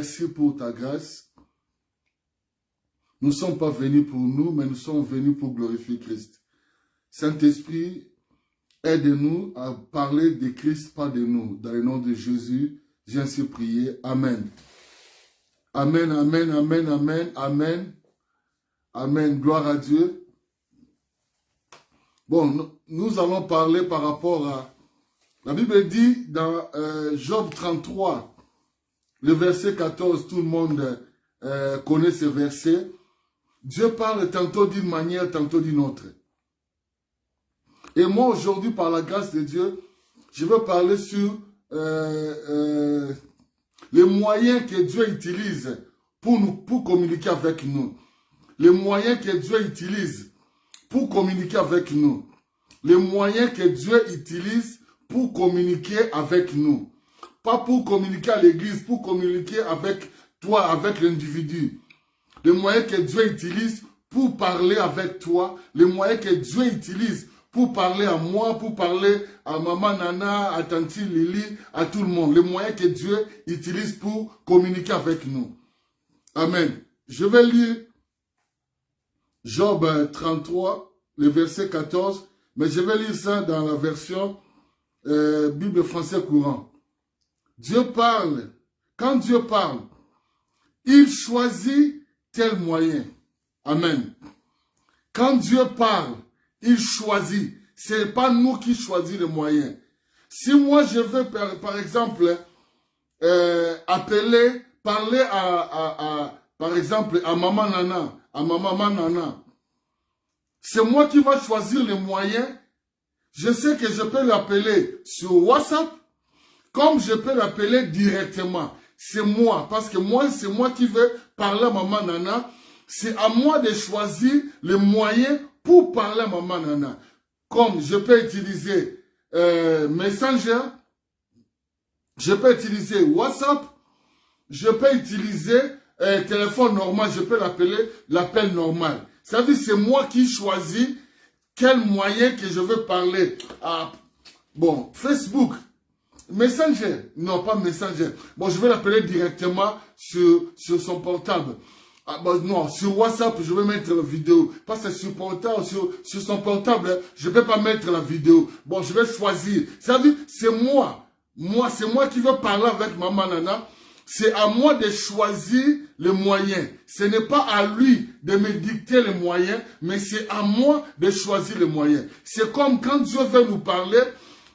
merci pour ta grâce. Nous ne sommes pas venus pour nous, mais nous sommes venus pour glorifier Christ. Saint-Esprit, aide-nous à parler de Christ, pas de nous. Dans le nom de Jésus, j'ai ainsi prié. Amen. Amen, amen, amen, amen, amen. Amen. Gloire à Dieu. Bon, nous allons parler par rapport à... La Bible dit dans Job 33, le verset 14, tout le monde connaît ce verset. Dieu parle tantôt d'une manière, tantôt d'une autre. Et moi, aujourd'hui, par la grâce de Dieu, je veux parler sur les moyens que Dieu utilise pour communiquer avec nous. Les moyens que Dieu utilise pour communiquer avec nous. Les moyens que Dieu utilise pour communiquer avec nous. Pas pour communiquer à l'église, pour communiquer avec toi, avec l'individu. Les moyens que Dieu utilise pour parler avec toi. Les moyens que Dieu utilise pour parler à moi, pour parler à maman Nana, à Tanti Lily, à tout le monde. Les moyens que Dieu utilise pour communiquer avec nous. Amen. Je vais lire Job 33, le verset 14, mais je vais lire ça dans la version Bible français courant. Dieu parle. Quand Dieu parle, il choisit tel moyen. Amen. Quand Dieu parle, il choisit. Ce n'est pas nous qui choisissons les moyens. Si moi je veux, par exemple, parler par exemple, à maman Nana, c'est moi qui vais choisir les moyens. Je sais que je peux l'appeler sur WhatsApp, comme je peux l'appeler directement. C'est moi, parce que moi, c'est moi qui veux parler à maman Nana. C'est à moi de choisir les moyens pour parler à maman Nana. Comme je peux utiliser Messenger, je peux utiliser WhatsApp, je peux utiliser téléphone normal, je peux l'appeler l'appel normal. Ça veut dire c'est moi qui choisis quel moyen que je veux parler. Bon, Facebook, Messenger, non pas Messenger. Bon, je vais l'appeler directement sur son portable. Non, sur WhatsApp, je vais mettre la vidéo. Parce que sur son portable, je ne peux pas mettre la vidéo. Bon, je vais choisir. Ça veut dire, c'est moi. C'est moi qui veux parler avec maman Nana. C'est à moi de choisir les moyens. Ce n'est pas à lui de me dicter les moyens, mais c'est à moi de choisir les moyens. C'est comme quand Dieu veut nous parler,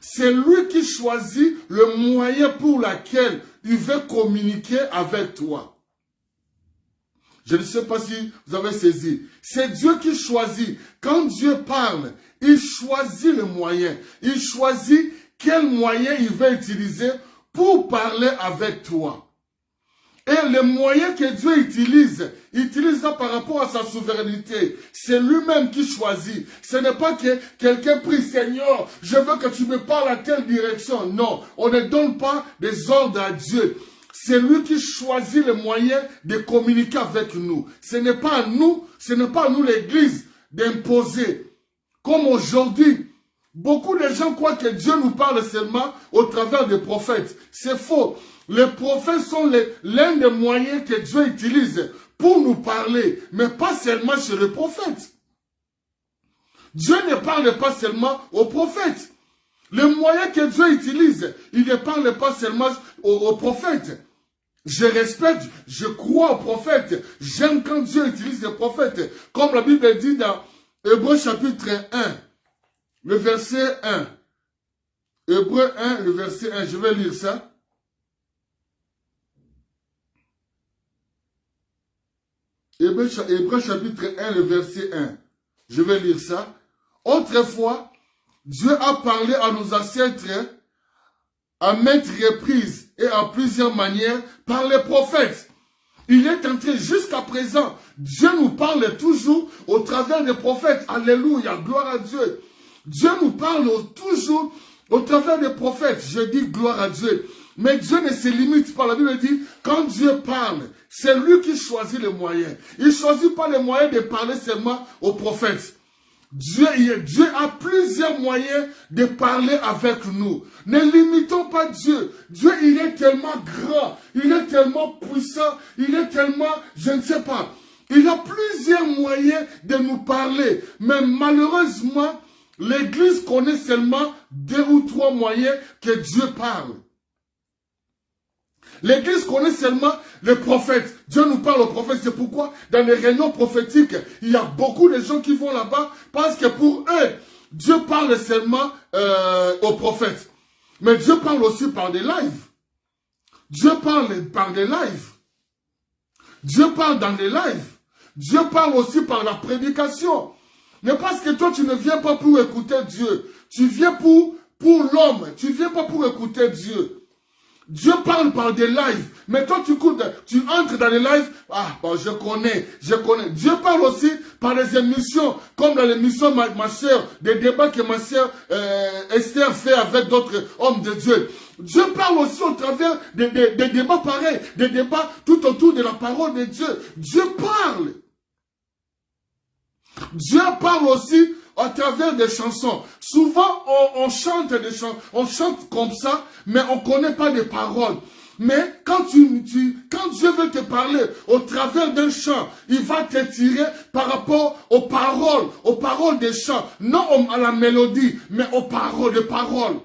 c'est lui qui choisit le moyen pour lequel il veut communiquer avec toi. Je ne sais pas si vous avez saisi. C'est Dieu qui choisit. Quand Dieu parle, il choisit le moyen. Il choisit quel moyen il veut utiliser pour parler avec toi. Et les moyens que Dieu utilise ça par rapport à sa souveraineté. C'est lui-même qui choisit. Ce n'est pas que quelqu'un prie, Seigneur, je veux que tu me parles à telle direction. Non, on ne donne pas des ordres à Dieu. C'est lui qui choisit les moyens de communiquer avec nous. Ce n'est pas à nous, l'Église, d'imposer. Comme aujourd'hui, beaucoup de gens croient que Dieu nous parle seulement au travers des prophètes. C'est faux. Les prophètes sont l'un des moyens que Dieu utilise pour nous parler, mais pas seulement chez les prophètes. Dieu ne parle pas seulement aux prophètes. Les moyens que Dieu utilise, il ne parle pas seulement aux prophètes. Je respecte, je crois aux prophètes. J'aime quand Dieu utilise les prophètes. Comme la Bible dit dans Hébreux chapitre 1, le verset 1. Hébreux 1, le verset 1, je vais lire ça. Hébreux chapitre 1, le verset 1. Je vais lire ça. Autrefois, Dieu a parlé à nos ancêtres à maintes reprises et en plusieurs manières par les prophètes. Il est entré jusqu'à présent. Dieu nous parle toujours au travers des prophètes. Alléluia, gloire à Dieu. Dieu nous parle toujours au travers des prophètes. Je dis gloire à Dieu. Mais Dieu ne se limite pas. La Bible dit, quand Dieu parle, c'est lui qui choisit les moyens. Il ne choisit pas les moyens de parler seulement aux prophètes. Dieu a plusieurs moyens de parler avec nous. Ne limitons pas Dieu. Dieu, il est tellement grand, il est tellement puissant, il est tellement, je ne sais pas. Il a plusieurs moyens de nous parler. Mais malheureusement, l'Église connaît seulement 2 ou 3 moyens que Dieu parle. L'Église connaît seulement les prophètes. Dieu nous parle aux prophètes. C'est pourquoi dans les réunions prophétiques, il y a beaucoup de gens qui vont là-bas parce que pour eux, Dieu parle seulement aux prophètes. Mais Dieu parle aussi par des lives. Dieu parle par des lives. Dieu parle dans des lives. Dieu parle aussi par la prédication. Mais parce que toi, tu ne viens pas pour écouter Dieu. Tu viens pour l'homme. Tu ne viens pas pour écouter Dieu. Dieu parle par des lives. Mais toi, tu entres dans les lives. Ah, bon, je connais. Dieu parle aussi par des émissions. Comme dans l'émission, ma soeur, des débats que ma soeur Esther fait avec d'autres hommes de Dieu. Dieu parle aussi au travers des débats pareils. Des débats tout autour de la parole de Dieu. Dieu parle. Dieu parle aussi à travers des chansons. Souvent, on chante des chansons, on chante comme ça, mais on ne connaît pas les paroles. Mais quand Dieu veut te parler au travers d'un chant, il va te tirer par rapport aux paroles des chants. Non à la mélodie, mais aux paroles, les paroles.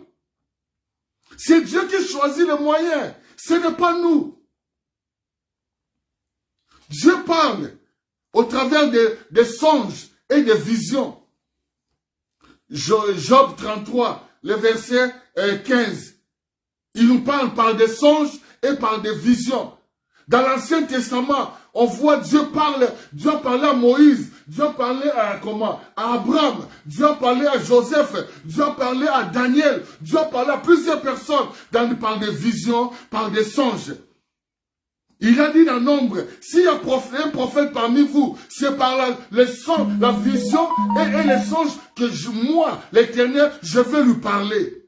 C'est Dieu qui choisit les moyens. Ce n'est pas nous. Dieu parle au travers des songes et des visions. Job 33, le verset 15. Il nous parle par des songes et par des visions. Dans l'Ancien Testament, on voit Dieu a parlé à Moïse, Dieu a parlé à Abraham, Dieu a parlé à Joseph, Dieu a parlé à Daniel, Dieu a parlé à plusieurs personnes par des visions, par des songes. Il a dit dans Nombre, s'il y a un prophète parmi vous, c'est par la vision et les songes que moi, l'Éternel, je vais lui parler.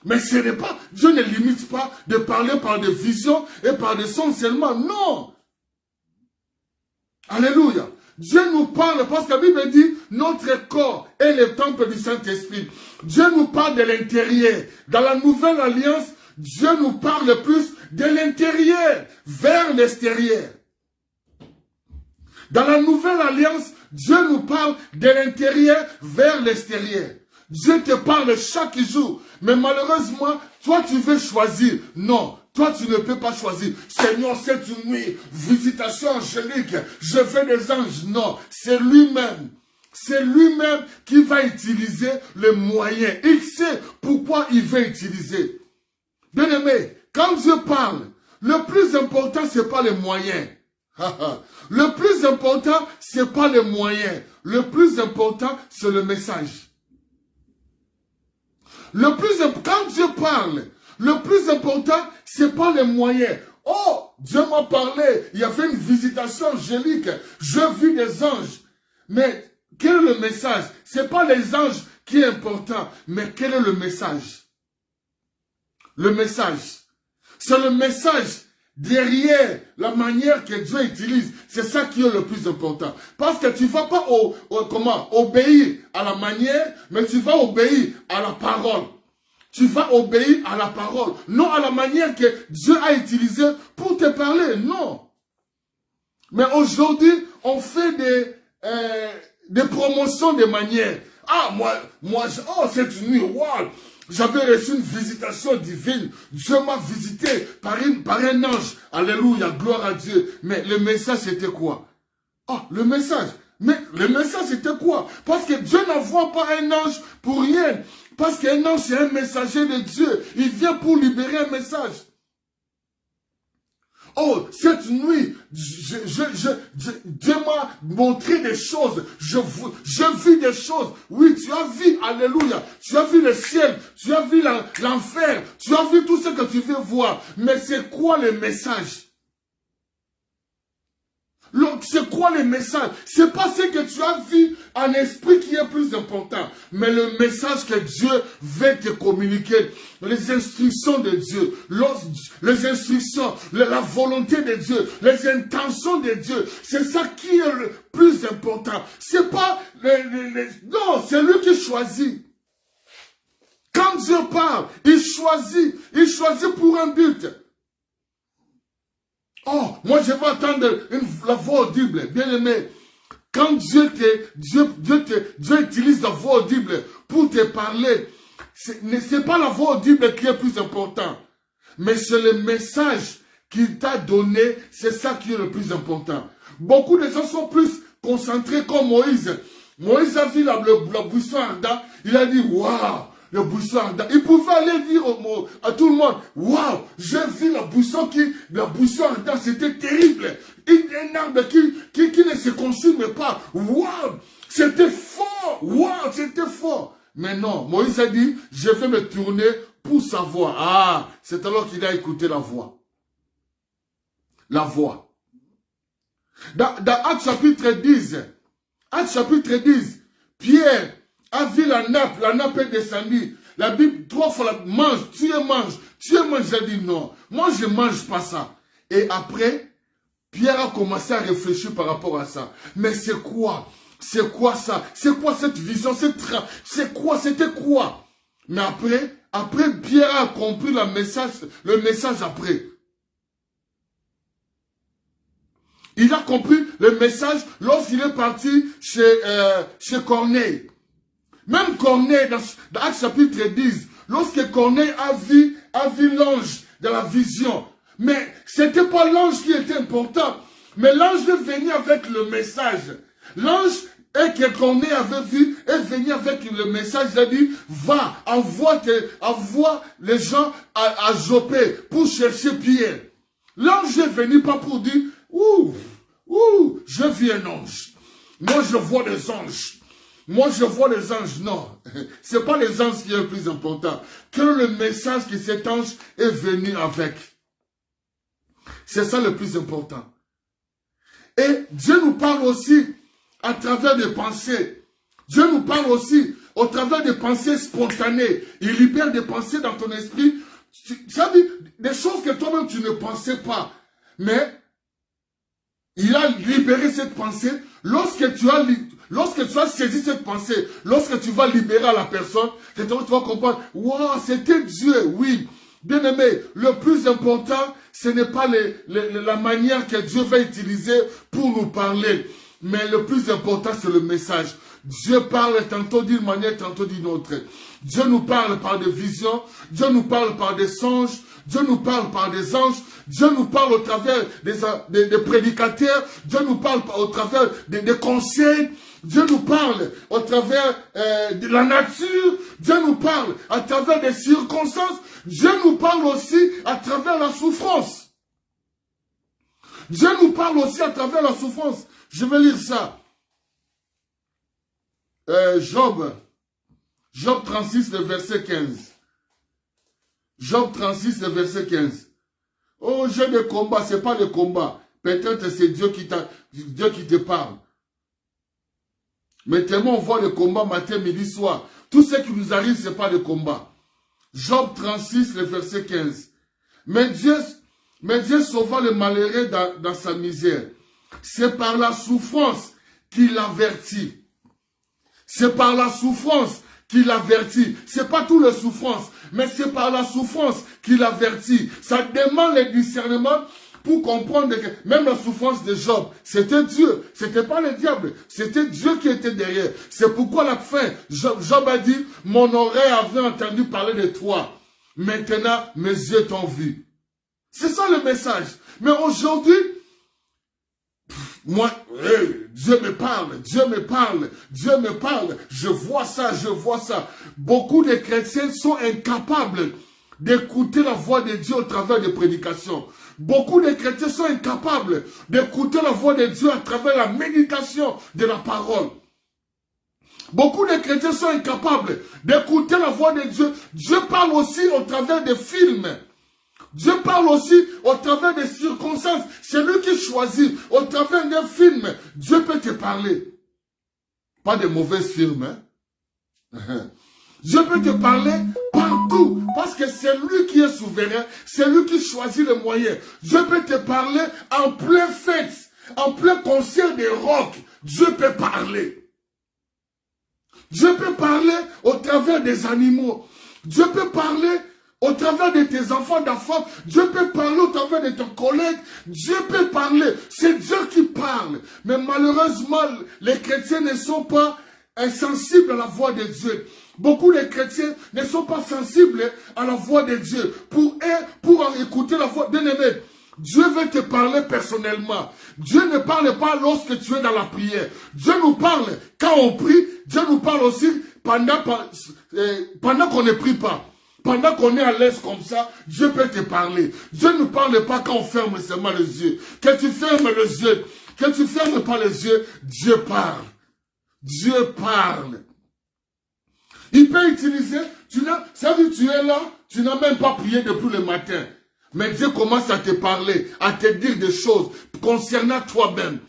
Mais ce n'est pas, Dieu ne limite pas de parler par des visions et par des songes seulement, non. Alléluia. Dieu nous parle parce que la Bible dit, notre corps est le temple du Saint-Esprit. Dieu nous parle de l'intérieur. Dans la nouvelle alliance, Dieu nous parle plus de l'intérieur vers l'extérieur. Dans la nouvelle alliance, Dieu nous parle de l'intérieur vers l'extérieur. Dieu te parle chaque jour. Mais malheureusement, toi tu veux choisir. Non, toi tu ne peux pas choisir. Seigneur, cette nuit, visitation angélique, je veux des anges. Non, c'est lui-même. C'est lui-même qui va utiliser les moyens. Il sait pourquoi il veut utiliser. Bien-aimé, quand Dieu parle, le plus important, ce n'est pas les moyens. Le plus important, ce n'est pas les moyens. Le plus important, c'est le message. Quand Dieu parle, le plus important, ce n'est pas les moyens. Oh, Dieu m'a parlé, il y avait une visitation angélique, je vis des anges. Mais quel est le message? Ce n'est pas les anges qui est important, mais quel est le message? Le message. C'est le message derrière la manière que Dieu utilise. C'est ça qui est le plus important. Parce que tu ne vas pas obéir à la manière, mais tu vas obéir à la parole. Tu vas obéir à la parole. Non à la manière que Dieu a utilisée pour te parler. Non. Mais aujourd'hui, on fait des promotions de manières. Ah, cette nuit, wow, j'avais reçu une visitation divine. Dieu m'a visité par un ange. Alléluia, gloire à Dieu. Mais le message, c'était quoi? Ah, le message. Mais le message, c'était quoi? Parce que Dieu n'envoie pas un ange pour rien. Parce qu'un ange, c'est un messager de Dieu. Il vient pour libérer un message. Oh, cette nuit, Dieu m'a montré des choses. Je vis des choses. Oui, tu as vu, alléluia. Tu as vu le ciel. Tu as vu l'enfer. Tu as vu tout ce que tu veux voir. Mais c'est quoi le message? C'est quoi le message? C'est pas ce que tu as vu en esprit qui est plus important, mais le message que Dieu veut te communiquer, les instructions de Dieu, les instructions, la volonté de Dieu, les intentions de Dieu, c'est ça qui est le plus important. C'est pas non, c'est lui qui choisit. Quand Dieu parle, il choisit pour un but. Oh, moi je vais attendre la voix audible, bien aimé. Quand Dieu utilise la voix audible pour te parler, c'est pas la voix audible qui est plus important, mais c'est le message qu'il t'a donné, c'est ça qui est le plus important. Beaucoup de gens sont plus concentrés comme Moïse. Moïse a vu la buisson ardent, il a dit waouh, le buisson ardent. Il pouvait aller dire à tout le monde, waouh, j'ai vu la buisson ardent, c'était terrible. Un arbre qui ne se consume pas. Waouh, c'était fort. Waouh, c'était fort. Mais non, Moïse a dit, je vais me tourner pour savoir. Ah, c'est alors qu'il a écouté la voix. La voix. Dans Actes chapitre 10, Pierre a vu la nappe est descendue. La Bible, 3 fois, mange, tu manges. J'ai dit non, moi je ne mange pas ça. Et après, Pierre a commencé à réfléchir par rapport à ça. Mais c'est quoi? C'est quoi ça? C'est quoi cette vision? C'est quoi? C'était quoi? Mais après Pierre a compris le message après. Il a compris le message lorsqu'il est parti chez Corneille. Même Corneille, dans Actes chapitre 10, lorsque Corneille a vu l'ange de la vision, mais ce n'était pas l'ange qui était important, mais l'ange est venu avec le message. L'ange que Corneille avait vu est venu avec le message. Il a dit, va, envoie les gens à Jopé pour chercher Pierre. L'ange est venu pas pour dire, je vis un ange. Moi, je vois des anges. Non, c'est pas les anges qui est le plus important. Que le message que cet ange est venu avec. C'est ça le plus important. Et Dieu nous parle aussi à travers des pensées. Dieu nous parle aussi au travers des pensées spontanées. Il libère des pensées dans ton esprit. Ça veut dire des choses que toi-même tu ne pensais pas. Mais il a libéré cette pensée. Lorsque tu as saisi cette pensée, lorsque tu vas libérer à la personne, tu vas comprendre, wow, c'était Dieu, oui. Bien aimé, le plus important, ce n'est pas la manière que Dieu va utiliser pour nous parler. Mais le plus important, c'est le message. Dieu parle tantôt d'une manière, tantôt d'une autre. Dieu nous parle par des visions. Dieu nous parle par des songes. Dieu nous parle par des anges. Dieu nous parle au travers des prédicateurs. Dieu nous parle au travers des conseils. Dieu nous parle au travers de la nature. Dieu nous parle à travers des circonstances. Dieu nous parle aussi à travers la souffrance. Dieu nous parle aussi à travers la souffrance. Je vais lire ça. Job 36, le verset 15. Job 36, le verset 15. Oh, j'ai des combats, ce n'est pas des combats. Peut-être c'est Dieu qui te parle. Mais tellement on voit le combat matin, midi, soir. Tout ce qui nous arrive, ce n'est pas le combat. Job 36, le verset 15. Mais Dieu sauva le malheureux dans sa misère. C'est par la souffrance qu'il avertit. C'est par la souffrance qu'il avertit. C'est pas toute la souffrance, mais c'est par la souffrance qu'il avertit. Ça demande le discernement pour comprendre que même la souffrance de Job, c'était Dieu. C'était pas le diable. C'était Dieu qui était derrière. C'est pourquoi à la fin, Job a dit, mon oreille avait entendu parler de toi. Maintenant, mes yeux t'ont vu. C'est ça le message. Mais aujourd'hui, moi, Dieu me parle, Dieu me parle, Dieu me parle. Je vois ça, je vois ça. Beaucoup de chrétiens sont incapables d'écouter la voix de Dieu au travers des prédications. Beaucoup de chrétiens sont incapables d'écouter la voix de Dieu à travers la méditation de la parole. Beaucoup de chrétiens sont incapables d'écouter la voix de Dieu. Dieu parle aussi au travers des films. Dieu parle aussi au travers des circonstances. C'est lui qui choisit. Au travers d'un film, Dieu peut te parler. Pas de mauvais films, hein. Dieu peut te parler partout. Parce que c'est lui qui est souverain. C'est lui qui choisit les moyens. Dieu peut te parler en plein fête. En plein concert de rock. Dieu peut parler. Dieu peut parler au travers des animaux. Dieu peut parler au travers de tes enfants. Dieu peut parler au travers de tes collègues. Dieu peut parler. C'est Dieu qui parle. Mais malheureusement, les chrétiens ne sont pas insensibles à la voix de Dieu. Beaucoup de chrétiens ne sont pas sensibles à la voix de Dieu. Pour écouter la voix bien-aimée, Dieu veut te parler personnellement. Dieu ne parle pas lorsque tu es dans la prière. Dieu nous parle quand on prie. Dieu nous parle aussi pendant qu'on ne prie pas. Pendant qu'on est à l'aise comme ça, Dieu peut te parler. Dieu ne parle pas quand on ferme seulement les yeux. Quand tu fermes les yeux, quand tu fermes pas les yeux, Dieu parle. Dieu parle. Il peut utiliser, ça veut dire tu es là, tu n'as même pas prié depuis le matin. Mais Dieu commence à te parler, à te dire des choses concernant toi-même.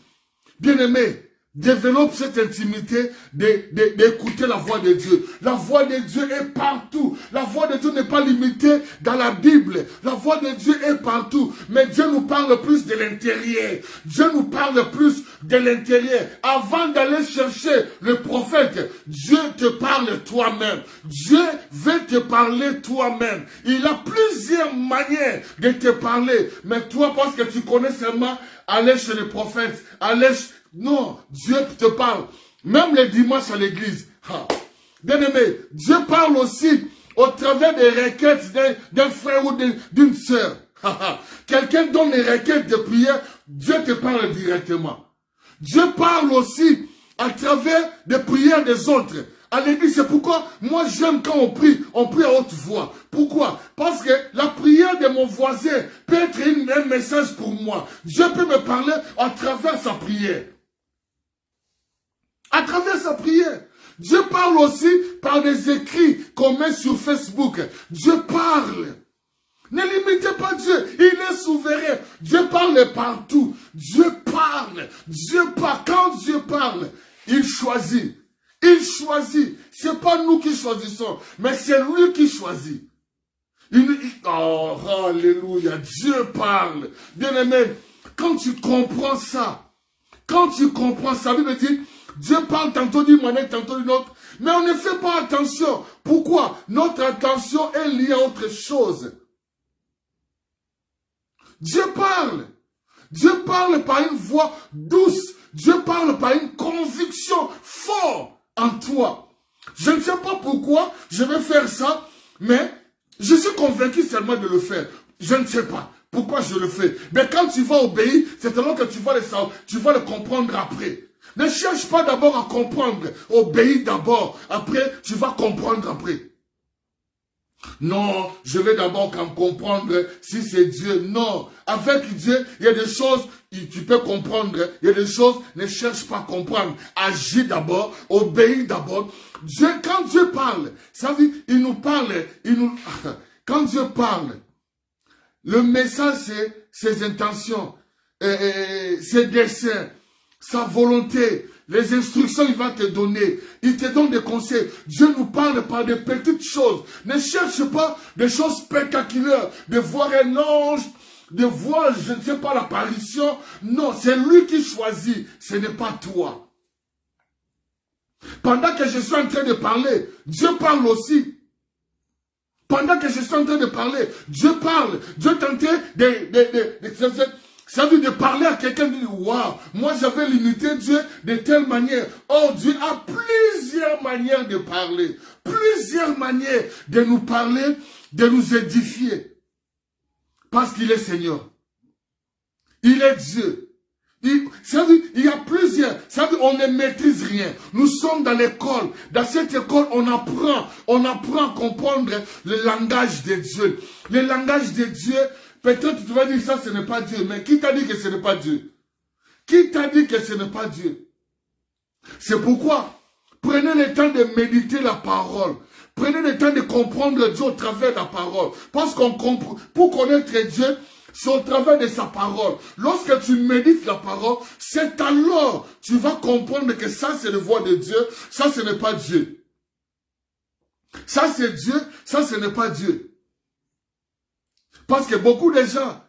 Bien-aimé, développe cette intimité d'écouter la voix de Dieu. La voix de Dieu est partout. La voix de Dieu n'est pas limitée dans la Bible. La voix de Dieu est partout. Mais Dieu nous parle plus de l'intérieur. Dieu nous parle plus de l'intérieur. Avant d'aller chercher le prophète, Dieu te parle toi-même. Dieu veut te parler toi-même. Il a plusieurs manières de te parler. Mais toi, parce que tu connais seulement aller chez le prophète, non, Dieu te parle. Même les dimanches à l'église. Bien-aimé, Dieu parle aussi au travers des requêtes d'un frère ou d'une sœur. Quelqu'un donne les requêtes de prière, Dieu te parle directement. Dieu parle aussi à travers des prières des autres. À l'église, c'est pourquoi moi j'aime quand on prie à haute voix. Pourquoi? Parce que la prière de mon voisin peut être un message pour moi. Dieu peut me parler à travers sa prière. À travers sa prière. Dieu parle aussi par des écrits qu'on met sur Facebook. Dieu parle. Ne limitez pas Dieu. Il est souverain. Dieu parle partout. Dieu parle. Dieu parle. Quand Dieu parle, il choisit. Il choisit. Ce n'est pas nous qui choisissons, mais c'est lui qui choisit. Oh, alléluia. Dieu parle. Bien-aimé, quand tu comprends ça, la Bible dit, Dieu parle tantôt d'une manière, tantôt d'une autre. Mais on ne fait pas attention. Pourquoi? Notre attention est liée à autre chose. Dieu parle. Dieu parle par une voix douce. Dieu parle par une conviction forte en toi. Je ne sais pas pourquoi je vais faire ça, mais je suis convaincu seulement de le faire. Je ne sais pas pourquoi je le fais. Mais quand tu vas obéir, c'est alors que tu vas le comprendre après. Ne cherche pas d'abord à comprendre. Obéis d'abord. Après, tu vas comprendre après. Non, je vais d'abord comprendre si c'est Dieu. Non, avec Dieu, il y a des choses, tu peux comprendre. Il y a des choses, ne cherche pas à comprendre. Agis d'abord, obéis d'abord. Dieu, quand Dieu parle, ça veut dire, il nous parle, quand Dieu parle, le message c'est ses intentions, ses desseins, sa volonté, les instructions il va te donner. Il te donne des conseils. Dieu nous parle par des petites choses. Ne cherche pas des choses spectaculaires. De voir un ange, de voir, je ne sais pas, l'apparition. Non, c'est lui qui choisit. Ce n'est pas toi. Pendant que je suis en train de parler, Dieu parle aussi. Pendant que je suis en train de parler, Dieu parle. Dieu est en train ça veut dire de parler à quelqu'un, de dire, waouh, moi j'avais limité Dieu de telle manière. Oh, Dieu a plusieurs manières de parler, plusieurs manières de nous parler, de nous édifier. Parce qu'il est Seigneur. Il est Dieu. Ça veut dire, il y a plusieurs. Ça veut dire, on ne maîtrise rien. Nous sommes dans l'école. Dans cette école, on apprend à comprendre le langage de Dieu. Le langage de Dieu. Peut-être tu vas dire ça, ce n'est pas Dieu. Mais qui t'a dit que ce n'est pas Dieu? Qui t'a dit que ce n'est pas Dieu? C'est pourquoi, prenez le temps de méditer la parole. Prenez le temps de comprendre Dieu au travers de la parole. Parce qu'on comprend, pour connaître Dieu, c'est au travers de sa parole. Lorsque tu médites la parole, c'est alors tu vas comprendre que ça c'est la voix de Dieu, ça ce n'est pas Dieu. Ça c'est Dieu, ça ce n'est pas Dieu. Parce que beaucoup de gens,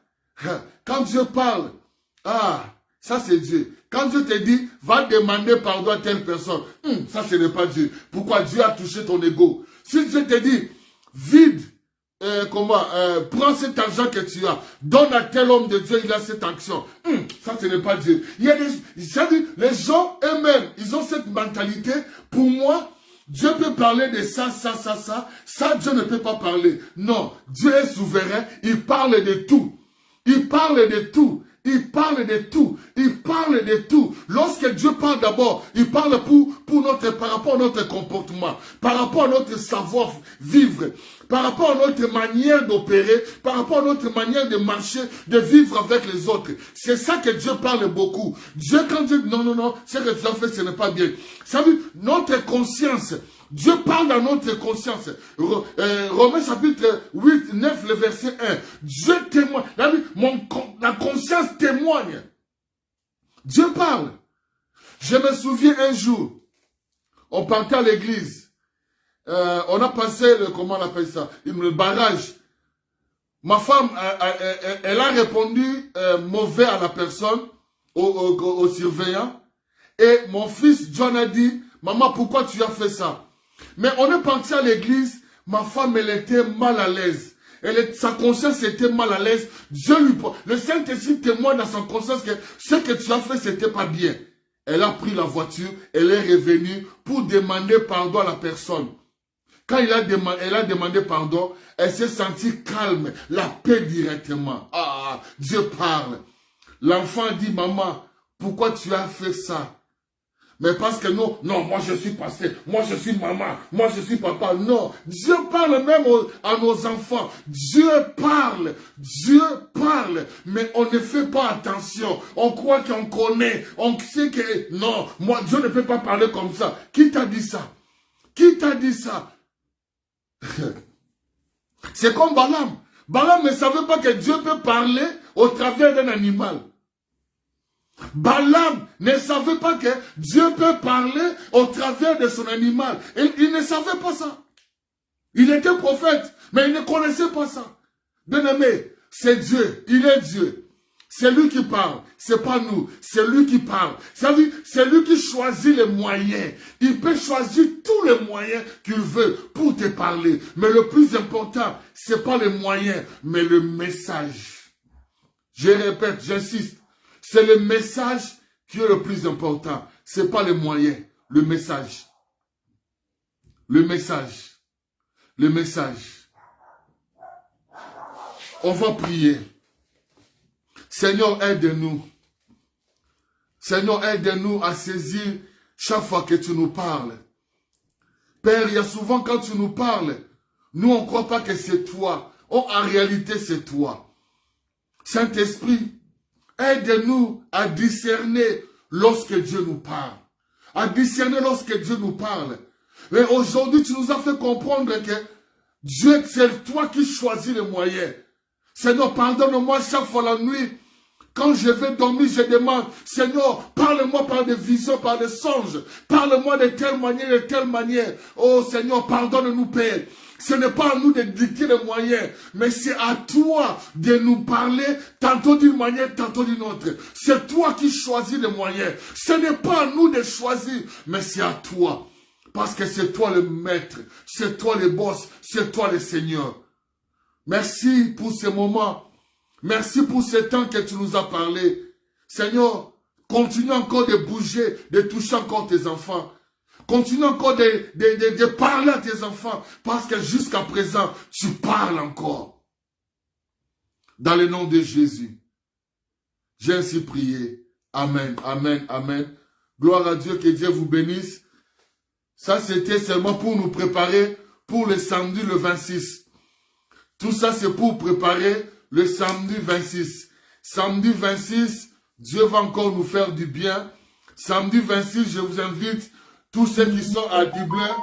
quand Dieu parle, ah, ça c'est Dieu. Quand Dieu te dit, va demander pardon à telle personne, ça ce n'est pas Dieu. Pourquoi Dieu a touché ton ego? Si Dieu te dit, vide, prends cet argent que tu as, donne à tel homme de Dieu, il a cette action. Ça ce n'est pas Dieu. Il y a les gens eux-mêmes, ils ont cette mentalité. Pour moi, Dieu peut parler de ça, Dieu ne peut pas parler. Non, Dieu est souverain, il parle de tout. Il parle de tout. Il parle de tout. Il parle de tout. Lorsque Dieu parle d'abord, il parle par rapport à notre comportement, par rapport à notre savoir-vivre, par rapport à notre manière d'opérer, par rapport à notre manière de marcher, de vivre avec les autres. C'est ça que Dieu parle beaucoup. Dieu, quand Dieu dit non, ce que tu as fait, ce n'est pas bien. Ça veut dire, notre conscience, Dieu parle dans notre conscience. Romains chapitre 8, 9, le verset 1. Dieu témoigne. La conscience témoigne. Dieu parle. Je me souviens un jour, on partait à l'église. On a passé, comment on appelle ça, le barrage. Ma femme, elle a répondu mauvais à la personne, au surveillant. Et mon fils John a dit, maman, pourquoi tu as fait ça? Mais on est parti à l'église, ma femme, elle était mal à l'aise. Sa conscience était mal à l'aise. Le Saint-Esprit témoigne dans son conscience que ce que tu as fait, c'était pas bien. Elle a pris la voiture, elle est revenue pour demander pardon à la personne. Quand elle a demandé pardon, elle s'est sentie calme, la paix directement. Ah, Dieu parle. L'enfant dit, maman, pourquoi tu as fait ça? Mais parce que non, moi je suis pasteur, moi je suis maman, moi je suis papa. Non, Dieu parle même à nos enfants. Dieu parle, mais on ne fait pas attention. On croit qu'on connaît, on sait que non, moi Dieu ne peut pas parler comme ça. Qui t'a dit ça? Qui t'a dit ça? C'est comme Balaam. Balaam ne savait pas que Dieu peut parler au travers d'un animal. Balaam ne savait pas que Dieu peut parler au travers de son animal. Il ne savait pas ça. Il était prophète, mais il ne connaissait pas ça. Bien-aimé, c'est Dieu. Il est Dieu. C'est lui qui parle. C'est pas nous. C'est lui qui parle. C'est lui qui choisit les moyens. Il peut choisir tous les moyens qu'il veut pour te parler. Mais le plus important, c'est pas les moyens, mais le message. Je répète, j'insiste. C'est le message qui est le plus important. Ce n'est pas les moyens. Le message. Le message. Le message. On va prier. Seigneur, aide-nous. Seigneur, aide-nous à saisir chaque fois que tu nous parles. Père, il y a souvent quand tu nous parles, nous on ne croit pas que c'est toi. Oh, en réalité, c'est toi. Saint-Esprit, aide-nous à discerner lorsque Dieu nous parle. À discerner lorsque Dieu nous parle. Mais aujourd'hui, tu nous as fait comprendre que Dieu, c'est toi qui choisis les moyens. Seigneur, pardonne-moi chaque fois la nuit. Quand je vais dormir, je demande, Seigneur, parle-moi par des visions, par des songes. Parle-moi de telle manière, de telle manière. Oh Seigneur, pardonne-nous, Père. Ce n'est pas à nous de dicter les moyens, mais c'est à toi de nous parler, tantôt d'une manière, tantôt d'une autre. C'est toi qui choisis les moyens. Ce n'est pas à nous de choisir, mais c'est à toi. Parce que c'est toi le maître, c'est toi le boss, c'est toi le Seigneur. Merci pour ce moment. Merci pour ce temps que tu nous as parlé. Seigneur, continue encore de bouger, de toucher encore tes enfants. Continue encore de parler à tes enfants. Parce que jusqu'à présent, tu parles encore. Dans le nom de Jésus. J'ai ainsi prié. Amen, amen, amen. Gloire à Dieu, que Dieu vous bénisse. Ça, c'était seulement pour nous préparer pour le samedi le 26. Tout ça, c'est pour préparer le samedi 26. Samedi 26, Dieu va encore nous faire du bien. Samedi 26, je vous invite, tous ceux qui sont à Dublin,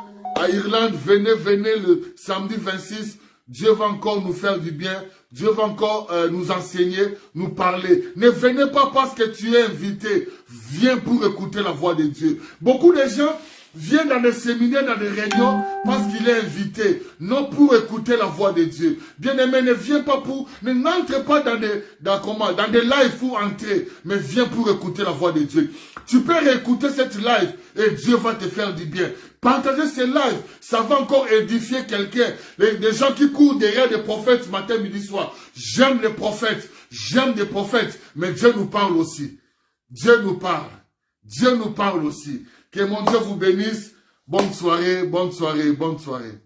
à Irlande, venez, venez le samedi 26. Dieu va encore nous faire du bien. Dieu va encore nous enseigner, nous parler. Ne venez pas parce que tu es invité. Viens pour écouter la voix de Dieu. Beaucoup de gens viennent dans des séminaires, dans des réunions, parce qu'il est invité, non pour écouter la voix de Dieu. Bien-aimé, ne viens pas pour, n'entre pas dans des lives pour entrer, mais viens pour écouter la voix de Dieu. Tu peux réécouter cette live et Dieu va te faire du bien. Partagez ces lives, ça va encore édifier quelqu'un. Des gens qui courent derrière des prophètes matin, midi, soir. J'aime les prophètes, mais Dieu nous parle aussi. Dieu nous parle. Dieu nous parle aussi. Que mon Dieu vous bénisse. Bonne soirée, bonne soirée, bonne soirée.